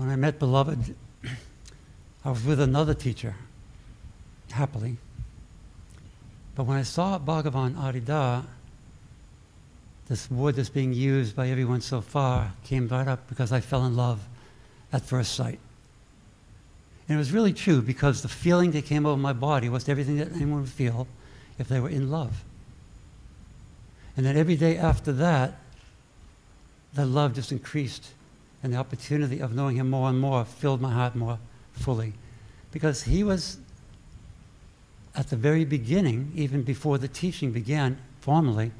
When I met Beloved, I was with another teacher, happily. But when I saw Bhagavan Adi Da, this word that's being used by everyone so far came right up because I fell in love at first sight. And it was really true because the feeling that came over my body was everything that anyone would feel if they were in love. And then every day after that, the love just increased, and the opportunity of knowing him more and more filled my heart more fully. Because he was, at the very beginning, even before the teaching began formally,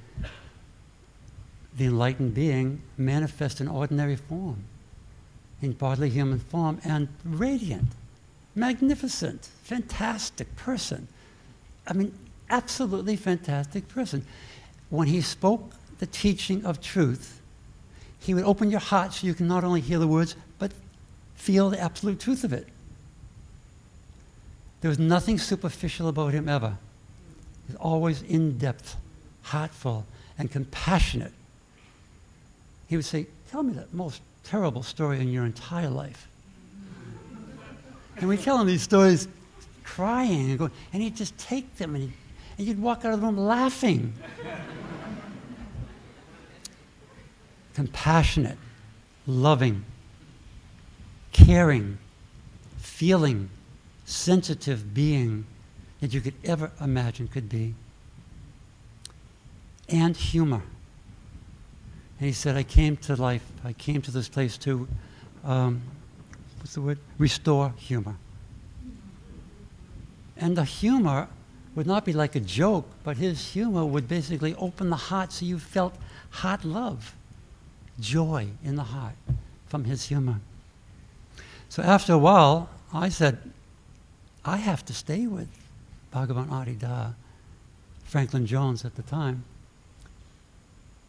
the enlightened being manifest in ordinary form, in bodily human form, and radiant, magnificent, fantastic person. I mean, absolutely fantastic person. When he spoke the teaching of truth, he would open your heart so you can not only hear the words, but feel the absolute truth of it. There was nothing superficial about him ever. He was always in-depth, heartful, and compassionate. He would say, tell me the most terrible story in your entire life. And we'd tell him these stories crying and going, and he'd just take them and you'd walk out of the room laughing. Compassionate, loving, caring, feeling, sensitive being that you could ever imagine could be. And humor. And he said, I came to life, I came to this place to, what's the word? Restore humor. And the humor would not be like a joke, but his humor would basically open the heart so you felt heart love, joy in the heart from his humor. So after a while, I said, I have to stay with Bhagavan Adi Da, Franklin Jones at the time,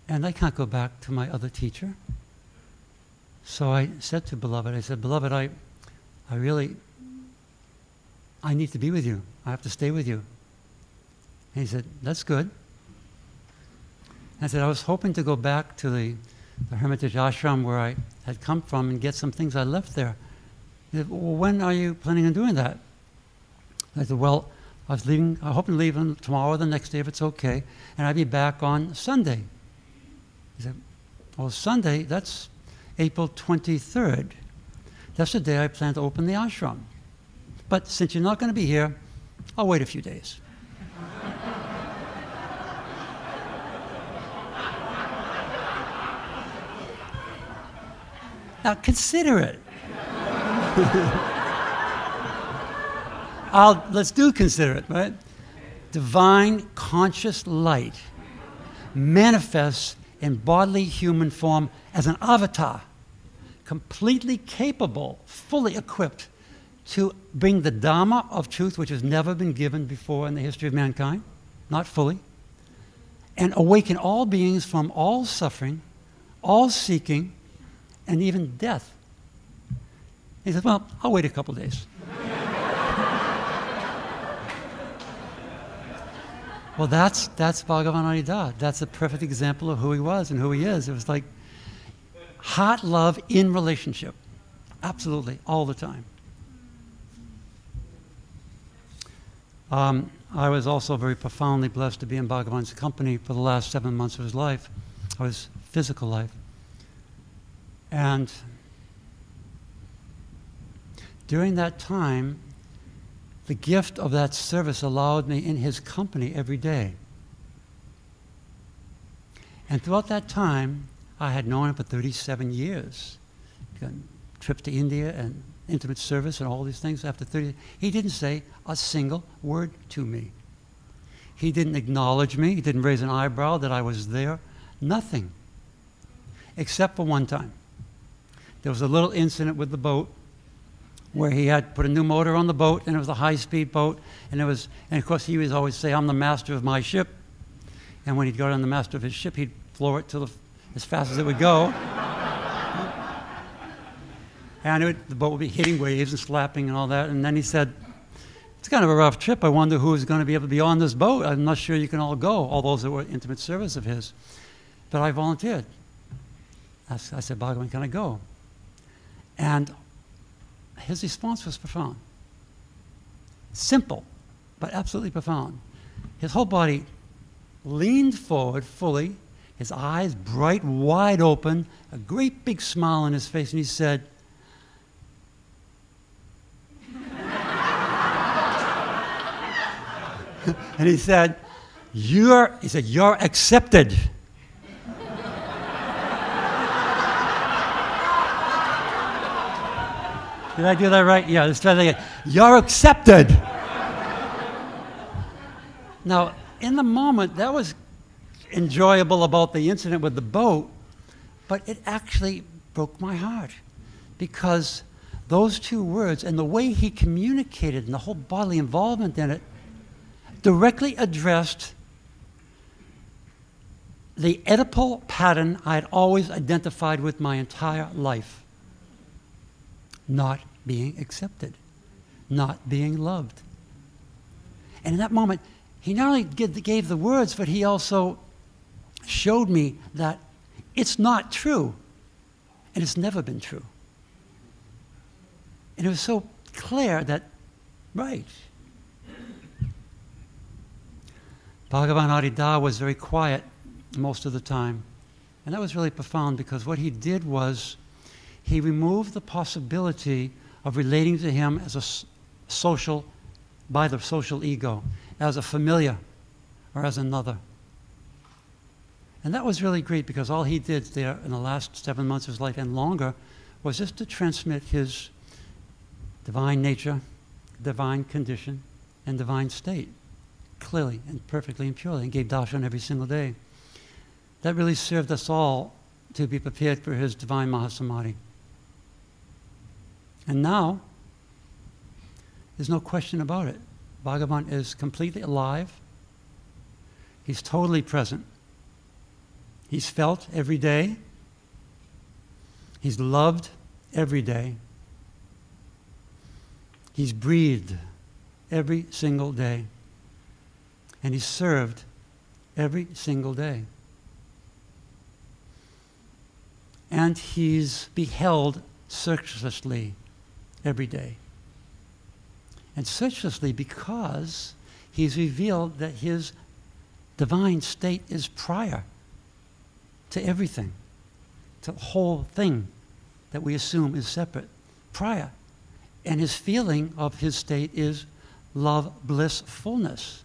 and I can't go back to my other teacher. So I said to Beloved, I said, Beloved, I need to be with you. I have to stay with you. And he said, that's good. And I said, I was hoping to go back to the Hermitage ashram where I had come from and get some things I left there. He said, well, when are you planning on doing that? I said, well, I was hoping to leave tomorrow or the next day if it's okay, and I'd be back on Sunday. He said, well, Sunday, that's April 23rd. That's the day I plan to open the ashram. But since you're not going to be here, I'll wait a few days. Now consider it. Let's consider it, right? Divine conscious light manifests in bodily human form as an avatar, completely capable, fully equipped to bring the Dharma of truth, which has never been given before in the history of mankind, not fully, and awaken all beings from all suffering, all seeking, and even death. He said, well, I'll wait a couple days. Well, that's Bhagavan Adi Da. That's a perfect example of who he was and who he is. It was like heart love in relationship. Absolutely, all the time. I was also very profoundly blessed to be in Bhagavan's company for the last 7 months of his life, of his physical life. And during that time, the gift of that service allowed me in his company every day. And throughout that time, I had known him for 37 years. Trips to India and intimate service and all these things. After 30, he didn't say a single word to me. He didn't acknowledge me. He didn't raise an eyebrow that I was there. Nothing. Except for one time. There was a little incident with the boat where he had put a new motor on the boat, and it was a high-speed boat, and of course he would always say, I'm the master of my ship. And when he'd go on the master of his ship, he'd floor it as fast as it would go. And the boat would be hitting waves and slapping and all that. And then he said, it's kind of a rough trip. I wonder who's going to be able to be on this boat. I'm not sure you can all go, all those that were intimate service of his. But I volunteered. I said, Bhagavan, can I go? And his response was profound. Simple, but absolutely profound. His whole body leaned forward fully, his eyes bright, wide open, a great big smile on his face, and he said, and he said, you're accepted. Did I do that right? Yeah, let's try that again. You're accepted. Now, in the moment, that was enjoyable about the incident with the boat, but it actually broke my heart because those two words and the way he communicated and the whole bodily involvement in it directly addressed the Oedipal pattern I had always identified with my entire life. Not being accepted, not being loved. And in that moment, he not only gave the words, but he also showed me that it's not true, and it's never been true. And it was so clear that, right. Bhagavan Adi Da was very quiet most of the time. And that was really profound because what he did was he removed the possibility of relating to him as by the social ego, as a familiar or as another. And that was really great because all he did there in the last 7 months of his life and longer was just to transmit his divine nature, divine condition, and divine state clearly and perfectly and purely, and gave darshan every single day. That really served us all to be prepared for his divine Mahasamadhi. And now, there's no question about it. Bhagavan is completely alive. He's totally present. He's felt every day. He's loved every day. He's breathed every single day. And he's served every single day. And he's beheld searchlessly every day. And searchlessly because he's revealed that his divine state is prior to everything, to the whole thing that we assume is separate, prior. And his feeling of his state is love, bliss, fullness.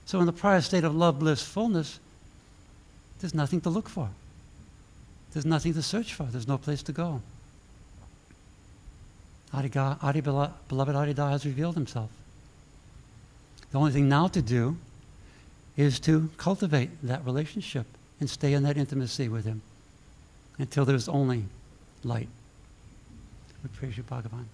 So in the prior state of love, bliss, fullness, there's nothing to look for. There's nothing to search for. There's no place to go. Beloved Adi Da has revealed himself. The only thing now to do is to cultivate that relationship and stay in that intimacy with him until there's only light. We praise you, Bhagavan.